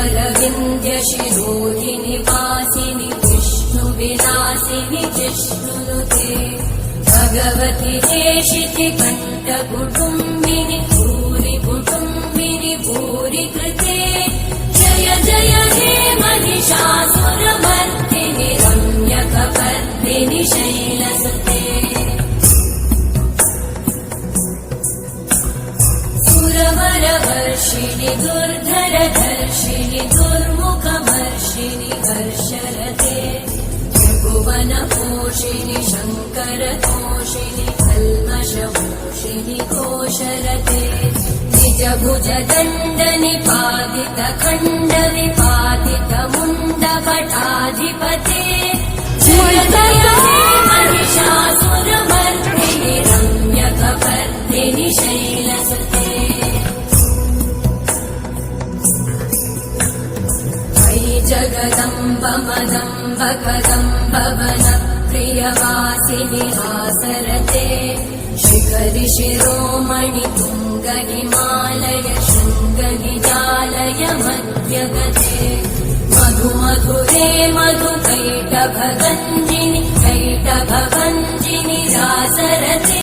गिरिवरविन्द्यशिरोधिनि वासिनि विष्णुविलासिनि जिष्णुनुते भगवति हेशिति कण्ठकुटुम्बिनि भूरि कुटुम्बिनि भूरि कृते जय जय हे महिषासुरमर्दिनि रम्यकपर्दिनि शैलसुते सुरवरवर्षिणि दुर्धरधर्षिणि दुर्मुखमर्षिणि हर्षरते त्रिभुवनपोषिणि शङ्करतोषिणि कल्मषमोषिणि घोषरते निजभुजदण्डनिपातितखण्डविपातितमुण्डकटाधिपते जय जय हे महिषासुरमर्दिनि रम्यकपर्दिनि शैलसुते जगदम्ब मदम्ब कदम्ब वनप्रियवासिनि हासरते शिखरि शिरोमणि तुङ्ग हिमालय शृङ्गनिजालय मध्यगते मधु मधुरे मधु कैटभगञ्जिनि रासरते।